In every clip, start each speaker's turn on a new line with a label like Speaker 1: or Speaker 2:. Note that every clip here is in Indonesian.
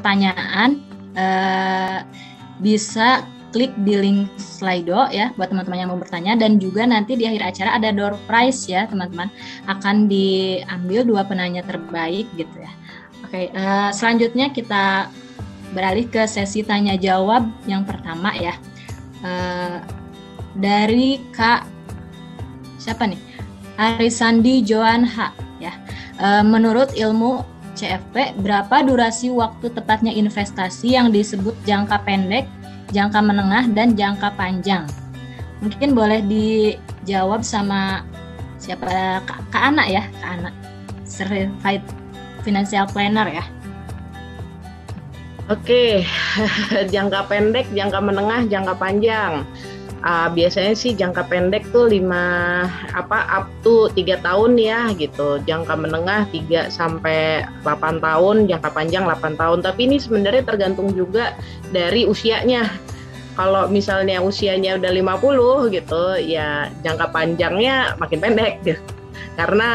Speaker 1: pertanyaan, bisa klik di link Slido ya buat teman-teman yang mau bertanya, dan juga nanti di akhir acara ada door prize ya teman-teman, akan diambil 2 penanya terbaik gitu ya. Oke, selanjutnya kita beralih ke sesi tanya jawab yang pertama ya. Dari Kak siapa nih? Arisandi Joan H ya. Menurut ilmu CFP, berapa durasi waktu tepatnya investasi yang disebut jangka pendek, jangka menengah, dan jangka panjang? Mungkin boleh dijawab sama siapa? Kak Ana ya, Kak Ana, Certified Financial Planner ya.
Speaker 2: Oke, jangka pendek, jangka menengah, jangka panjang. Biasanya sih jangka pendek tuh up to 3 tahun ya gitu. Jangka menengah 3 sampai 8 tahun, jangka panjang 8 tahun. Tapi ini sebenarnya tergantung juga dari usianya. Kalau misalnya usianya udah 50 gitu, ya jangka panjangnya makin pendek gitu. Karena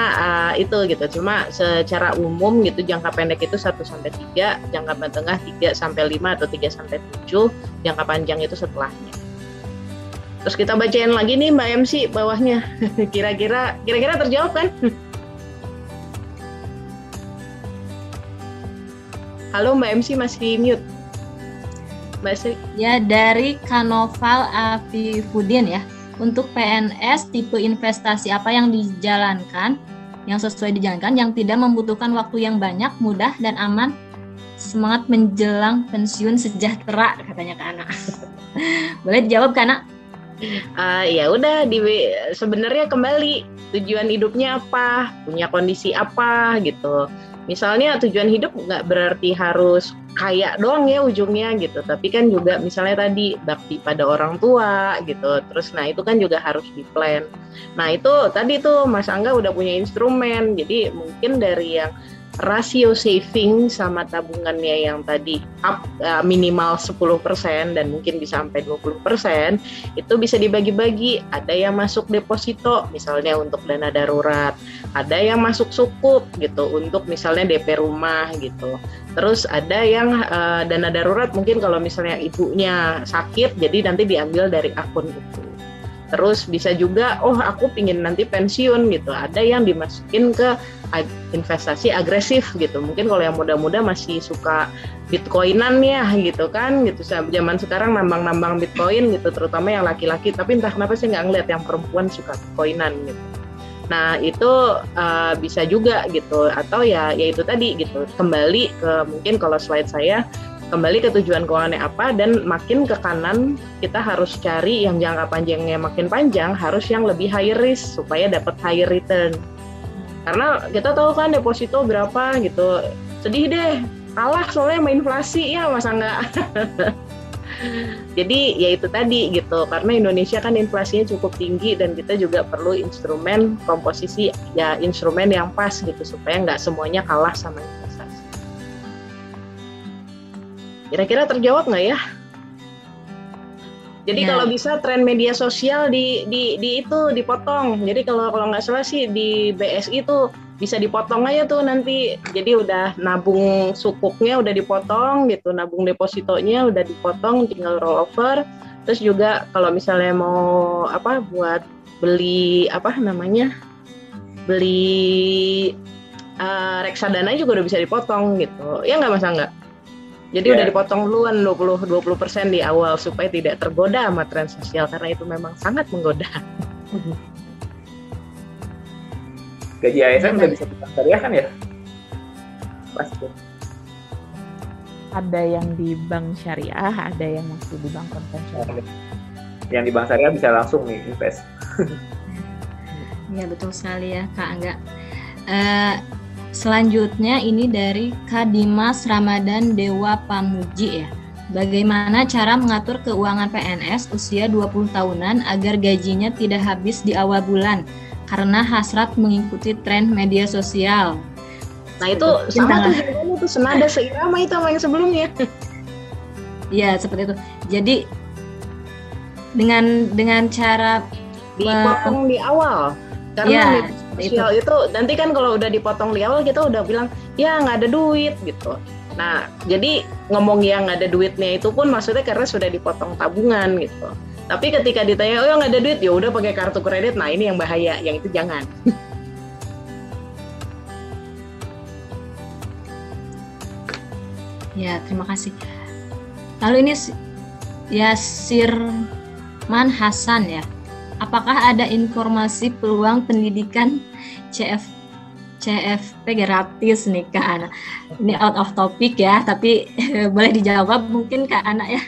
Speaker 2: itu gitu. Cuma secara umum gitu jangka pendek itu 1 sampai 3, jangka menengah 3 sampai 5 atau 3 sampai 7, jangka panjang itu setelahnya. Terus kita bacain lagi nih Mbak MC bawahnya. Kira-kira terjawab kan? Halo Mbak MC, masih mute. Mbak Sri.
Speaker 1: Ya, dari Kanoval Afifudin ya. Untuk PNS, tipe investasi apa yang dijalankan, yang sesuai dijalankan, yang tidak membutuhkan waktu yang banyak, mudah dan aman, semangat menjelang pensiun sejahtera, katanya Kak Ana. Boleh dijawab Kak Ana?
Speaker 2: Ya udah, sebenarnya kembali tujuan hidupnya apa, punya kondisi apa gitu. Misalnya tujuan hidup nggak berarti harus kaya doang ya ujungnya gitu, tapi kan juga misalnya tadi bakti pada orang tua gitu. Terus nah itu kan juga harus di-plan. Nah itu tadi tuh Mas Angga udah punya instrumen, jadi mungkin dari yang rasio saving sama tabungannya yang tadi minimal 10% dan mungkin bisa sampai 20%, itu bisa dibagi-bagi. Ada yang masuk deposito misalnya untuk dana darurat, ada yang masuk sukuk gitu untuk misalnya DP rumah gitu. Terus ada yang dana darurat mungkin kalau misalnya ibunya sakit, jadi nanti diambil dari akun itu. Terus bisa juga, aku pingin nanti pensiun gitu. Ada yang dimasukin ke investasi agresif gitu. Mungkin kalau yang muda-muda masih suka bitcoinan ya gitu kan. Gitu. Zaman sekarang nambang-nambang bitcoin gitu, terutama yang laki-laki. Tapi entah kenapa saya nggak ngeliat yang perempuan suka bitcoinan gitu. Nah itu bisa juga gitu. Atau ya itu tadi gitu. Kembali ke mungkin kalau slide saya, kembali ke tujuan keuangannya apa, dan makin ke kanan kita harus cari yang jangka panjangnya makin panjang, harus yang lebih high risk supaya dapat high return. Karena kita tahu kan deposito berapa gitu, sedih deh, kalah soalnya sama inflasi ya Mas Angga. Jadi ya itu tadi gitu, karena Indonesia kan inflasinya cukup tinggi dan kita juga perlu instrumen komposisi ya, instrumen yang pas gitu supaya nggak semuanya kalah sama investasi. Kira-kira terjawab nggak ya? Jadi kalau bisa tren media sosial itu dipotong. Jadi kalau nggak salah sih di BSI itu bisa dipotong aja tuh nanti. Jadi udah nabung sukuknya udah dipotong gitu, nabung depositonya udah dipotong, tinggal roll over. Terus juga kalau misalnya mau buat beli beli reksadana juga udah bisa dipotong gitu. Ya nggak Mas Angga? Jadi udah dipotong duluan 20% di awal supaya tidak tergoda sama tren sosial, karena itu memang sangat menggoda.
Speaker 3: Gaji ASN udah bisa di bank syariah kan ya? Pasti.
Speaker 4: Ada yang di bank syariah, ada yang masih di bank konvensional.
Speaker 3: Yang di bank syariah bisa langsung nih invest.
Speaker 1: Ya betul sekali ya Kak Angga. Selanjutnya ini dari Kak Dimas Ramadan Dewa Pamuji ya. Bagaimana cara mengatur keuangan PNS usia 20 tahunan agar gajinya tidak habis di awal bulan karena hasrat mengikuti tren media sosial?
Speaker 2: Nah itu sama tuh jawabannya tuh senada seirama itu sama yang sebelumnya.
Speaker 1: Iya seperti itu. Jadi dengan cara
Speaker 2: dipotong di awal. Karena media sosial itu nanti kan kalau udah dipotong di awal kita udah bilang ya nggak ada duit gitu. Nah, jadi ngomong yang ada duitnya itu pun maksudnya karena sudah dipotong tabungan gitu. Tapi ketika ditanya, oh nggak ada duit, ya udah pakai kartu kredit. Nah ini yang bahaya, yang itu jangan.
Speaker 1: Ya, terima kasih. Lalu ini ya Sirman Hasan ya. Apakah ada informasi peluang pendidikan CFP gratis nih Kak Ana? Ini out of topic ya, tapi boleh dijawab mungkin Kak Ana ya.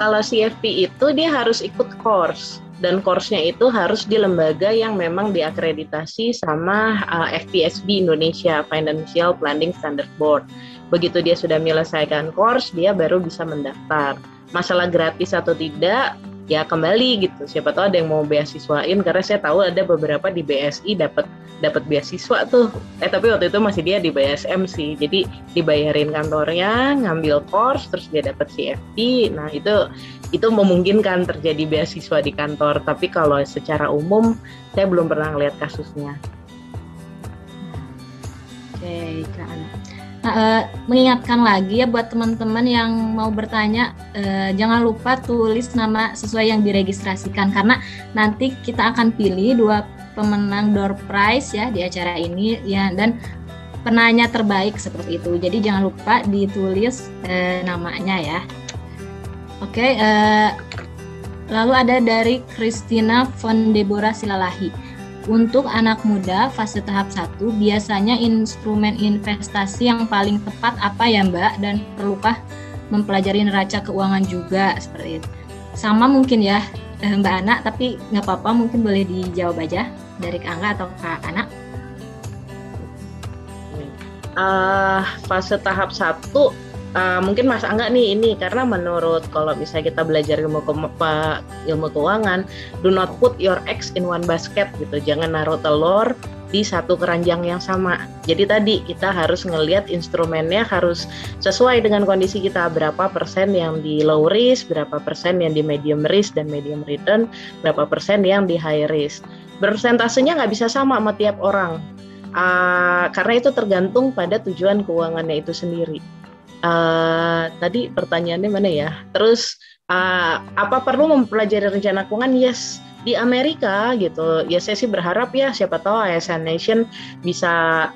Speaker 2: Kalau CFP itu dia harus ikut course, dan course-nya itu harus di lembaga yang memang diakreditasi sama FPSB Indonesia, Financial Planning Standard Board. Begitu dia sudah menyelesaikan course, dia baru bisa mendaftar. Masalah gratis atau tidak, ya kembali gitu. Siapa tahu ada yang mau beasiswain, karena saya tahu ada beberapa di BSI dapat beasiswa tuh. Tapi waktu itu masih dia di BSM sih. Jadi dibayarin kantornya, ngambil course, terus dia dapat CFP. Nah itu memungkinkan terjadi beasiswa di kantor. Tapi kalau secara umum, saya belum pernah lihat kasusnya.
Speaker 1: Oke, Kak Ana. Nah, mengingatkan lagi ya buat teman-teman yang mau bertanya, jangan lupa tulis nama sesuai yang diregistrasikan, karena nanti kita akan pilih 2 pemenang door prize ya di acara ini ya, dan penanya terbaik seperti itu. Jadi jangan lupa ditulis namanya ya. Oke, lalu ada dari Christina von Deborah Silalahi. Untuk anak muda fase tahap 1, biasanya instrumen investasi yang paling tepat apa ya Mbak? Dan perlukah mempelajari neraca keuangan juga seperti itu? Sama mungkin ya Mbak Ana, tapi nggak apa-apa, mungkin boleh dijawab aja dari Kak Angga atau Kak Ana.
Speaker 2: Fase tahap 1, mungkin Mas Angga nih ini, karena menurut kalau misalnya kita belajar ilmu keuangan, do not put your eggs in one basket gitu, jangan naruh telur di satu keranjang yang sama. Jadi tadi kita harus ngelihat instrumennya harus sesuai dengan kondisi kita, berapa persen yang di low risk, berapa persen yang di medium risk dan medium return, berapa persen yang di high risk. Persentasenya nggak bisa sama tiap orang, karena itu tergantung pada tujuan keuangannya itu sendiri. Tadi pertanyaannya mana ya? Terus apa perlu mempelajari rencana keuangan? Yes, di Amerika gitu. Ya saya sih berharap ya, siapa tahu ASN Nation bisa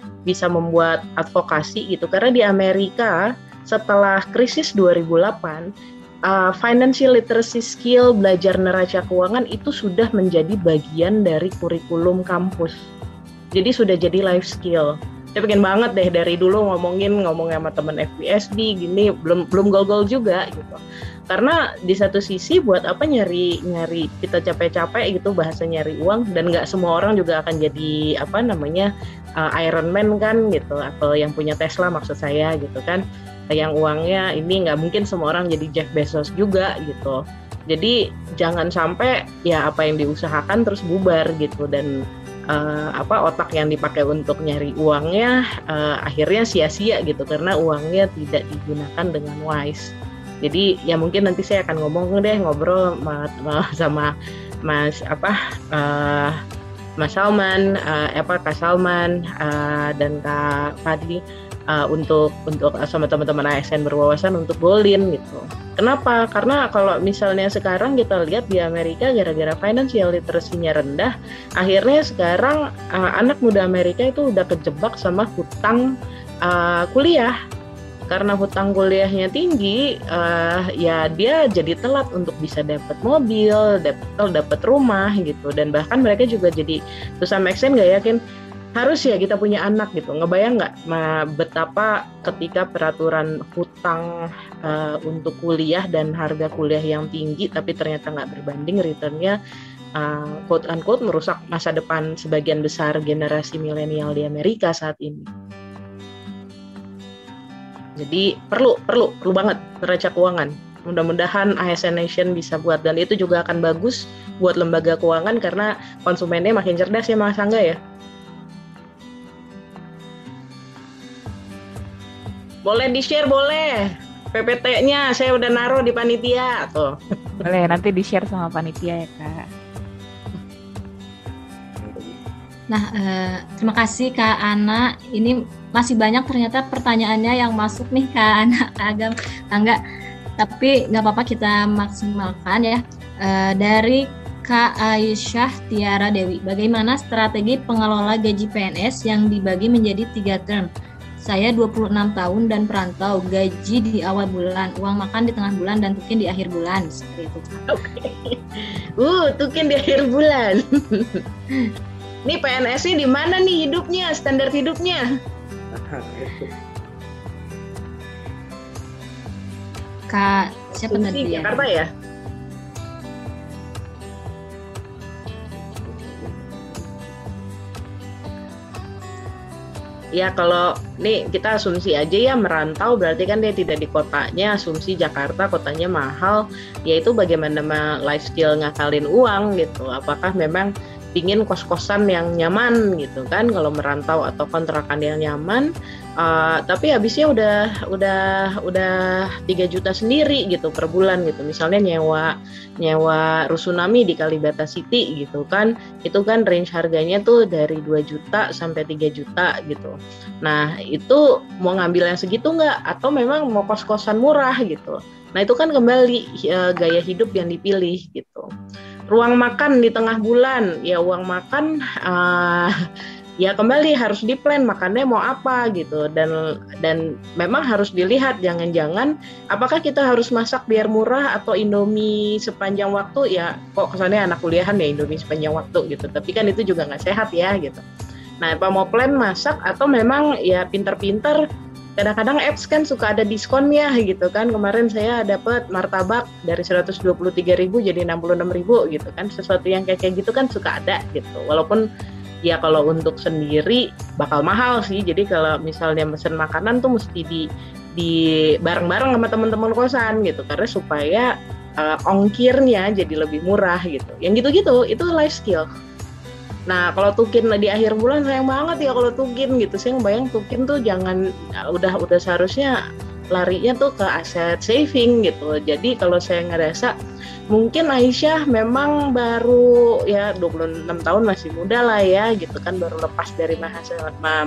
Speaker 2: membuat advokasi gitu. Karena di Amerika setelah krisis 2008, financial literacy skill, belajar neraca keuangan itu sudah menjadi bagian dari kurikulum kampus. Jadi sudah jadi life skill. Saya pengen banget deh dari dulu ngomong sama teman FPSD gini, belum gol-gol juga gitu. Karena di satu sisi buat apa nyari kita capek-capek gitu bahasa nyari uang, dan nggak semua orang juga akan jadi Iron Man kan gitu, atau yang punya Tesla maksud saya gitu kan, yang uangnya ini nggak mungkin semua orang jadi Jeff Bezos juga gitu. Jadi jangan sampai ya apa yang diusahakan terus bubar gitu, dan otak yang dipakai untuk nyari uangnya akhirnya sia-sia gitu, karena uangnya tidak digunakan dengan wise. Jadi ya mungkin nanti saya akan ngobrol sama Mas Salman, Kak Salman dan Kak Fadli untuk sama teman-teman ASN berwawasan untuk golin gitu. Kenapa? Karena kalau misalnya sekarang kita lihat di Amerika, gara-gara financial literacy-nya rendah, akhirnya sekarang anak muda Amerika itu udah kejebak sama hutang kuliah. Karena hutang kuliahnya tinggi, ya dia jadi telat untuk bisa dapat mobil, dapat rumah gitu. Dan bahkan mereka juga jadi to some extent nggak yakin harus ya kita punya anak gitu. Ngebayang nggak betapa ketika peraturan hutang untuk kuliah dan harga kuliah yang tinggi tapi ternyata nggak berbanding returnnya, quote unquote merusak masa depan sebagian besar generasi milenial di Amerika saat ini. Jadi perlu banget neraca keuangan. Mudah-mudahan ASN Nation bisa buat, dan itu juga akan bagus buat lembaga keuangan karena konsumennya makin cerdas ya Mas Angga ya. Boleh di-share, boleh. PPT-nya saya udah naruh di panitia tuh.
Speaker 4: Boleh, nanti di-share sama panitia ya, Kak.
Speaker 1: Nah, terima kasih Kak Ana. Ini masih banyak ternyata pertanyaannya yang masuk nih ke anak Agam Tangga. Tapi nggak apa-apa, kita maksimalkan ya. Dari Kak Aisyah Tiara Dewi, bagaimana strategi pengelola gaji PNS yang dibagi menjadi 3 term? Saya 26 tahun dan perantau, gaji di awal bulan, uang makan di tengah bulan, dan tukin di akhir bulan. Seperti itu.
Speaker 2: Oke. Tukin di akhir bulan. Nih PNS-nya di mana nih hidupnya, standar hidupnya?
Speaker 1: Kak, siapa tadi ya?
Speaker 2: Jakarta ya? Ya kalau nih kita asumsi aja ya, merantau berarti kan dia tidak di kotanya, asumsi Jakarta kotanya mahal, yaitu bagaimana lifestyle ngakalin uang gitu. Apakah memang pingin kos-kosan yang nyaman gitu kan kalau merantau, atau kontrakan yang nyaman, tapi habisnya udah 3 juta sendiri gitu per bulan gitu. Misalnya nyewa Rusunami di Kalibata City gitu kan, itu kan range harganya tuh dari 2 juta sampai 3 juta gitu. Nah itu mau ngambil yang segitu nggak, atau memang mau kos-kosan murah gitu. Nah itu kan kembali gaya hidup yang dipilih gitu. Ruang makan di tengah bulan, ya uang makan ya kembali harus di-plan makannya mau apa gitu, dan memang harus dilihat, jangan-jangan apakah kita harus masak biar murah atau Indomie sepanjang waktu. Ya kok kesannya anak kuliahan ya Indomie sepanjang waktu gitu, tapi kan itu juga nggak sehat ya gitu. Nah apa mau plan masak, atau memang ya pinter-pinter, kadang-kadang apps kan suka ada diskonnya gitu kan. Kemarin saya dapat martabak dari 123.000 jadi 66.000 gitu kan. Sesuatu yang kayak gitu kan suka ada gitu. Walaupun ya kalau untuk sendiri bakal mahal sih. Jadi kalau misalnya mesen makanan tuh mesti di bareng-bareng sama teman-teman kosan gitu, karena supaya ongkirnya jadi lebih murah gitu. Yang gitu-gitu itu life skill. Nah kalau tukin di akhir bulan sayang banget ya kalau tukin gitu. Saya ngebayang tukin tuh jangan, udah seharusnya larinya tuh ke aset saving gitu. Jadi kalau saya ngerasa mungkin Aisyah memang baru ya 26 tahun, masih muda lah ya gitu kan, baru lepas dari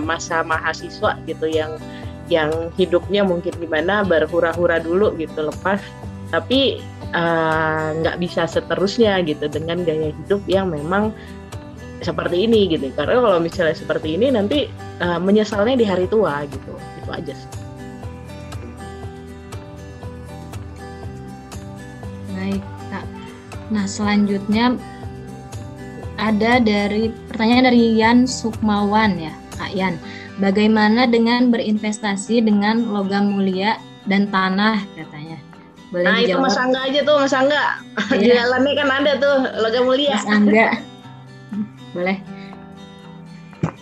Speaker 2: masa mahasiswa gitu yang hidupnya mungkin gimana, berhura-hura dulu gitu, lepas. Tapi nggak bisa seterusnya gitu dengan gaya hidup yang memang seperti ini gitu. Karena kalau misalnya seperti ini nanti menyesalnya di hari tua gitu. Itu aja sih.
Speaker 1: Baik, Kak. Nah, selanjutnya ada pertanyaan dari Yan Sukmawan ya, Kak Yan. Bagaimana dengan berinvestasi dengan logam mulia dan tanah katanya? Boleh
Speaker 2: nah dijawab? Itu Mas Angga aja tuh, Mas Angga. Iya. Di dalamnya kan ada tuh logam mulia.
Speaker 1: Mas Angga. Boleh.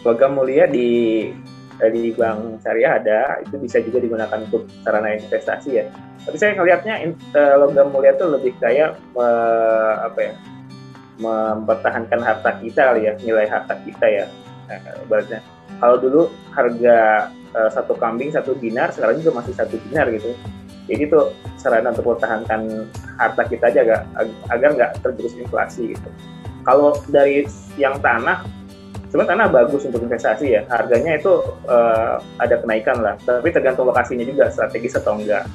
Speaker 3: Logam mulia di bank syariah ada, itu bisa juga digunakan untuk sarana investasi ya. Tapi saya ngelihatnya logam mulia itu lebih kayak mempertahankan harta kita ya, nilai harta kita ya. Nah, ibaratnya kalau dulu harga satu kambing 1 dinar, sekarang juga masih 1 dinar gitu. Jadi itu sarana untuk mempertahankan harta kita aja agar nggak tergerus inflasi gitu. Kalau dari yang tanah, sebenarnya tanah bagus untuk investasi ya. Harganya itu ada kenaikan lah, tapi tergantung lokasinya juga, strategis atau enggak.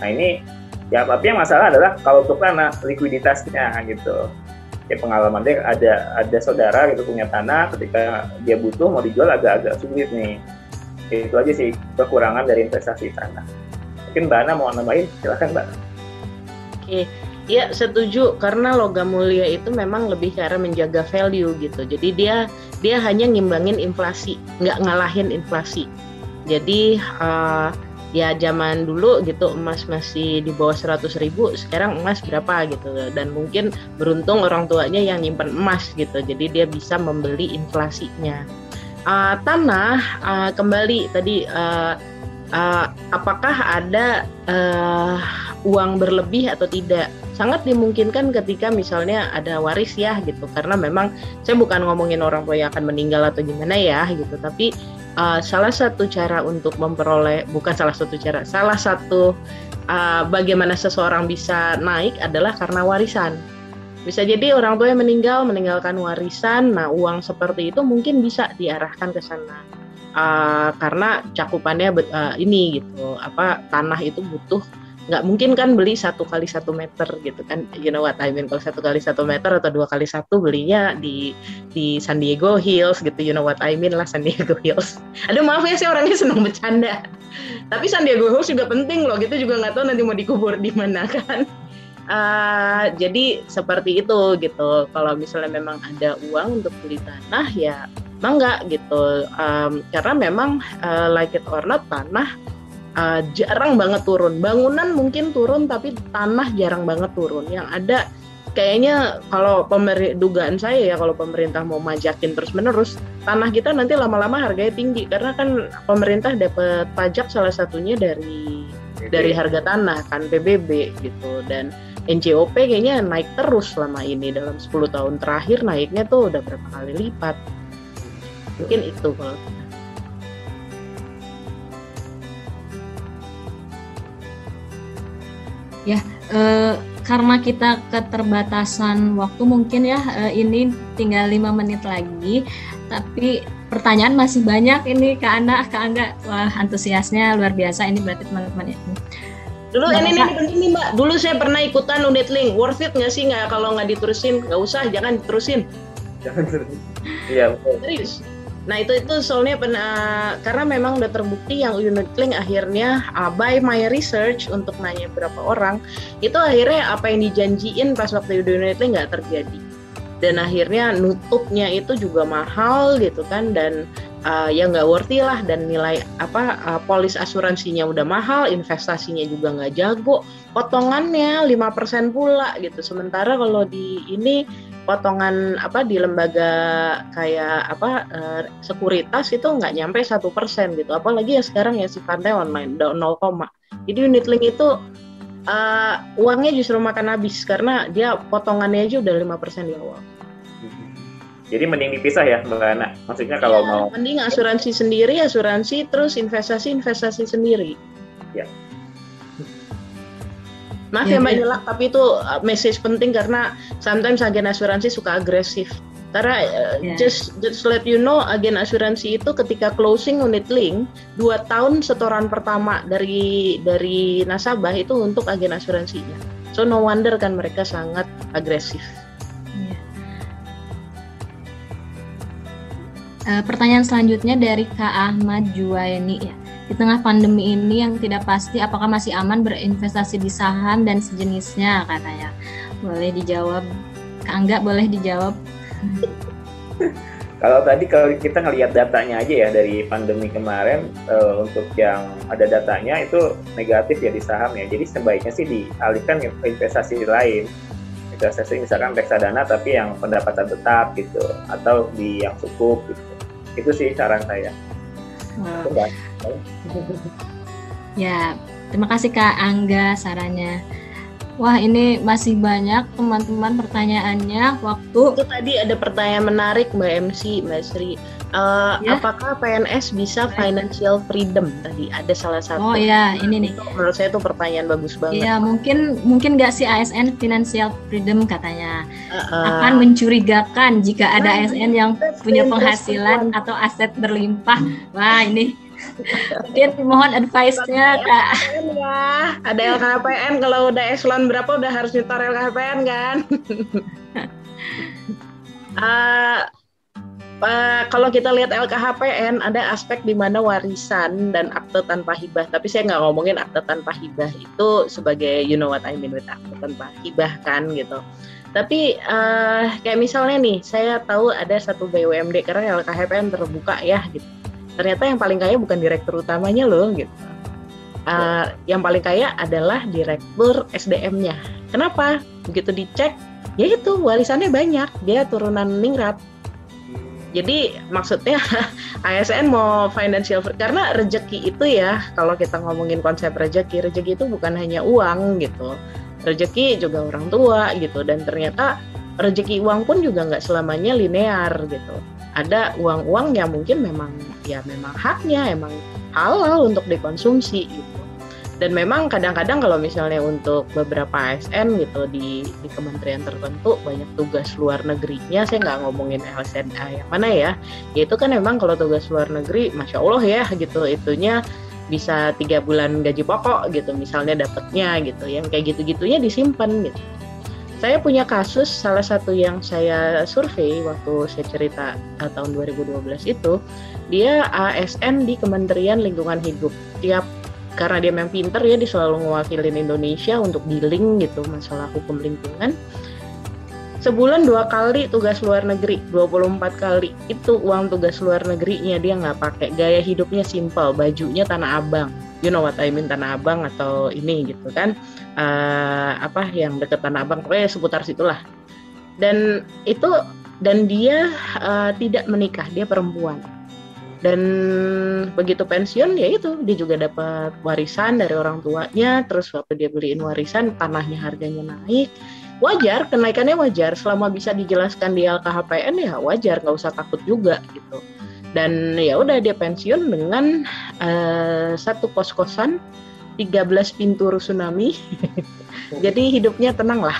Speaker 3: Nah ini ya, tapi yang masalah adalah kalau untuk tanah likuiditasnya gitu. Ya pengalaman dia ada saudara gitu punya tanah, ketika dia butuh mau dijual agak-agak sulit nih. Itu aja sih kekurangan dari investasi tanah. Mungkin Mbak Ana mau nambahin, silakan Mbak.
Speaker 2: Oke. Ya setuju, karena logam mulia itu memang lebih ke arah menjaga value gitu. Jadi dia hanya ngimbangin inflasi, nggak ngalahin inflasi. Jadi ya zaman dulu gitu emas masih di bawah 100.000, sekarang emas berapa gitu. Dan mungkin beruntung orang tuanya yang nyimpen emas gitu. Jadi dia bisa membeli inflasinya. Tanah kembali tadi, apakah ada uang berlebih atau tidak? Sangat dimungkinkan ketika misalnya ada waris ya gitu, karena memang saya bukan ngomongin orang tua yang akan meninggal atau gimana ya gitu, tapi salah satu cara untuk memperoleh, salah satu bagaimana seseorang bisa naik adalah karena warisan. Bisa jadi orang tua yang meninggalkan warisan, nah uang seperti itu mungkin bisa diarahkan ke sana. karena cakupannya ini gitu, tanah itu butuh, nggak mungkin kan beli 1 kali 1 meter gitu kan, you know what I mean. Kalau 1 kali 1 meter atau 2 kali 1 belinya di San Diego Hills gitu, you know what I mean lah, San Diego Hills. Aduh maaf ya, saya orangnya senang bercanda, tapi San Diego Hills juga penting loh, gitu juga nggak tahu nanti mau dikubur di mana kan. Jadi seperti itu gitu. Kalau misalnya memang ada uang untuk beli tanah ya enggak gitu, karena memang like it or not, tanah jarang banget turun. Bangunan mungkin turun, tapi tanah jarang banget turun. Yang ada kayaknya kalau dugaan saya ya, kalau pemerintah mau majakin terus-menerus, tanah kita nanti lama-lama harganya tinggi, karena kan pemerintah dapat pajak salah satunya dari harga tanah kan, PBB gitu. Dan NJOP kayaknya naik terus selama ini, dalam 10 tahun terakhir naiknya tuh udah berapa kali lipat. Mungkin itu kalau
Speaker 1: ya, karena kita keterbatasan waktu mungkin ya, ini tinggal 5 menit lagi, tapi pertanyaan masih banyak ini Kak Angga. Wah, antusiasnya luar biasa ini, berarti teman-teman ini.
Speaker 2: Dulu ini penting nih Mbak, dulu saya pernah ikutan unit link, worth it nggak sih? Nggak, kalau nggak diterusin, nggak usah, jangan diterusin.
Speaker 3: Jangan terusin. Iya, betul.
Speaker 2: Serius. Nah itu soalnya karena memang udah terbukti yang unit link akhirnya by my research untuk nanya berapa orang, itu akhirnya apa yang dijanjiin pas waktu unit link nggak terjadi, dan akhirnya nutupnya itu juga mahal gitu kan, dan ya nggak worthy lah, dan nilai polis asuransinya udah mahal, investasinya juga nggak jago, potongannya 5% pula gitu. Sementara kalau di ini potongan di lembaga kayak sekuritas itu nggak nyampe 1% gitu, apalagi ya sekarang ya sifatnya online, udah 0, jadi unit link itu uangnya justru makan habis karena dia potongannya aja udah 5% di awal.
Speaker 3: Jadi mending dipisah ya Mbak Ana, maksudnya kalau mau
Speaker 2: mending asuransi sendiri, terus investasi sendiri
Speaker 3: ya.
Speaker 2: Maaf ya Mbak Nyelak, tapi itu message penting karena sometimes agen asuransi suka agresif. Karena just let you know, agen asuransi itu ketika closing unit link 2 tahun setoran pertama dari nasabah itu untuk agen asuransinya. So no wonder kan mereka sangat agresif.
Speaker 1: Pertanyaan selanjutnya dari Kak Ahmad Juwaini ya. Di tengah pandemi ini yang tidak pasti, apakah masih aman berinvestasi di saham dan sejenisnya, katanya. Boleh dijawab, Kak Angga, boleh dijawab.
Speaker 3: Kalau kita ngelihat datanya aja ya dari pandemi kemarin, untuk yang ada datanya itu negatif ya di saham ya. Jadi sebaiknya sih dialihkan ke investasi lain. Investasi misalkan reksadana tapi yang pendapatan tetap gitu, atau di yang cukup gitu. Itu sih saran saya.
Speaker 1: Ya, terima kasih Kak Angga sarannya. Wah, ini masih banyak teman-teman pertanyaannya.
Speaker 2: Itu tadi ada pertanyaan menarik Mbak MC, Mbak Sri. Apakah PNS bisa financial freedom? Tadi ada salah satu.
Speaker 1: Oh ya, ini nih.
Speaker 2: Menurut saya itu pertanyaan bagus banget.
Speaker 1: Ya, mungkin nggak sih ASN financial freedom katanya. Akan mencurigakan jika ada ASN yang punya penghasilan atau aset berlimpah. Wah, ini mungkin mohon advice-nya Kak.
Speaker 2: Ya, ada LKHPN, kalau udah eselon berapa udah harus nyetor LKHPN kan. Kalau kita lihat LKHPN ada aspek di mana warisan dan akte tanpa hibah, tapi saya nggak ngomongin akte tanpa hibah itu sebagai you know what I mean with akte tanpa hibah kan gitu. Tapi kayak misalnya nih, saya tahu ada satu BUMD karena LKHPN terbuka ya gitu. Ternyata yang paling kaya bukan direktur utamanya loh gitu. Yang paling kaya adalah direktur SDM-nya. Kenapa? Begitu dicek, ya itu warisannya banyak, dia turunan ningrat. Jadi maksudnya ASN mau financial free, karena rejeki itu ya, kalau kita ngomongin konsep rejeki itu bukan hanya uang gitu. Rejeki juga orang tua gitu, dan ternyata rejeki uang pun juga nggak selamanya linear gitu. Ada uang-uang yang mungkin memang haknya, emang halal untuk dikonsumsi gitu. Dan memang kadang-kadang kalau misalnya untuk beberapa ASN gitu di kementerian tertentu banyak tugas luar negerinya, saya nggak ngomongin ASN yang mana ya, itu kan memang kalau tugas luar negeri, Masya Allah ya gitu, itunya bisa 3 bulan gaji pokok gitu misalnya dapatnya gitu, yang kayak gitu-gitunya disimpan gitu. Saya punya kasus, salah satu yang saya survei waktu saya cerita tahun 2012 itu, dia ASN di Kementerian Lingkungan Hidup. Karena dia memang pinter ya, dia selalu ngewakilin Indonesia untuk dealing gitu masalah hukum lingkungan. Sebulan 2 kali tugas luar negeri, 24 kali itu uang tugas luar negerinya dia nggak pakai. Gaya hidupnya simple, bajunya Tanah Abang. You know what I mean, Tanah Abang atau ini gitu kan, yang deket Tanah Abang, pokoknya seputar situlah. Dan dia tidak menikah, dia perempuan. Dan begitu pensiun ya itu dia juga dapat warisan dari orang tuanya. Terus waktu dia beliin warisan, tanahnya harganya naik. Wajar, kenaikannya wajar selama bisa dijelaskan di LKHPN ya wajar, nggak usah takut juga gitu. Dan ya udah dia pensiun dengan satu kos-kosan 13 pintu Rusunami. Jadi hidupnya tenang lah.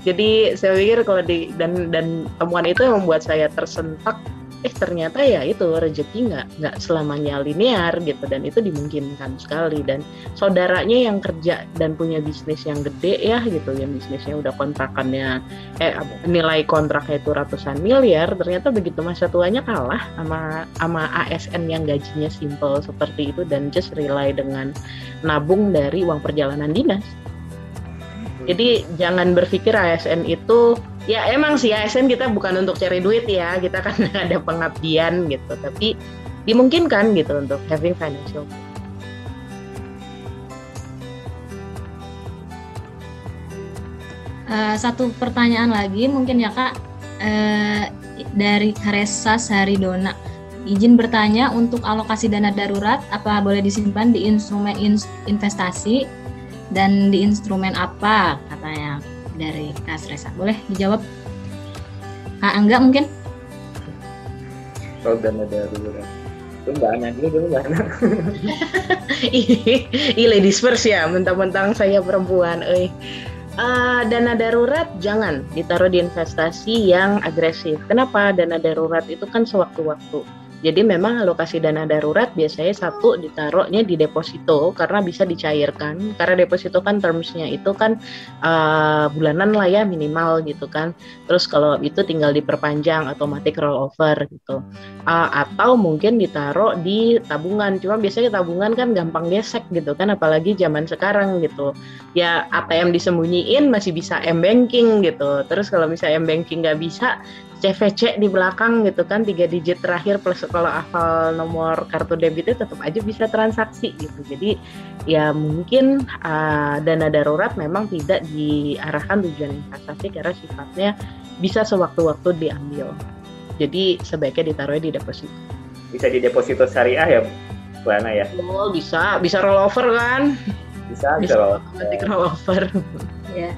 Speaker 2: Jadi saya pikir kalau dan temuan itu yang membuat saya tersentak, ternyata ya itu rezeki nggak selamanya linear gitu, dan itu dimungkinkan sekali. Dan saudaranya yang kerja dan punya bisnis yang gede ya gitu, yang bisnisnya udah kontrakannya nilai kontraknya itu ratusan miliar, ternyata begitu masa tuanya kalah sama ASN yang gajinya simple seperti itu dan just rely dengan nabung dari uang perjalanan dinas. Jadi jangan berpikir ASN itu, ya emang sih ASN kita bukan untuk cari duit ya, kita kan ada pengabdian gitu, tapi dimungkinkan gitu untuk having financial.
Speaker 1: Satu pertanyaan lagi mungkin ya Kak, dari Karesa Saridona. Izin bertanya, untuk alokasi dana darurat apa boleh disimpan di instrumen investasi dan di instrumen apa, katanya dari Kak Resa. Boleh dijawab Kak Angga mungkin?
Speaker 3: Kalau dana darurat itu Mbak Ana dulu Mbak Ana.
Speaker 2: Ladies first ya, mentang-mentang saya perempuan. Dana darurat jangan ditaruh di investasi yang agresif. Kenapa? Dana darurat itu kan sewaktu-waktu. Jadi memang alokasi dana darurat biasanya satu ditaruhnya di deposito karena bisa dicairkan. Karena deposito kan termsnya itu kan bulanan lah ya minimal gitu kan. Terus kalau itu tinggal diperpanjang automatic rollover gitu. Atau mungkin ditaruh di tabungan. Cuma biasanya tabungan kan gampang gesek gitu kan, apalagi zaman sekarang gitu. Ya ATM disembunyiin masih bisa m-banking gitu. Terus kalau misalnya m-banking nggak bisa, CVC di belakang gitu kan, 3 digit terakhir plus kalau hafal nomor kartu debitnya tetap aja bisa transaksi gitu. Jadi ya mungkin dana darurat memang tidak diarahkan tujuan investasi karena sifatnya bisa sewaktu-waktu diambil. Jadi sebaiknya ditaruhnya di deposito.
Speaker 3: Bisa di deposito syariah ya Bu Ana ya?
Speaker 2: Oh bisa rollover kan? Bisa rollover.
Speaker 1: Ya.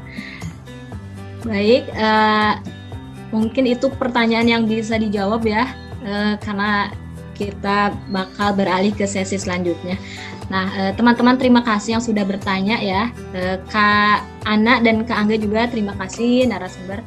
Speaker 1: Baik, mungkin itu pertanyaan yang bisa dijawab ya, karena kita bakal beralih ke sesi selanjutnya. Nah, teman-teman terima kasih yang sudah bertanya ya. Kak Ana dan Kak Angga juga terima kasih narasumber.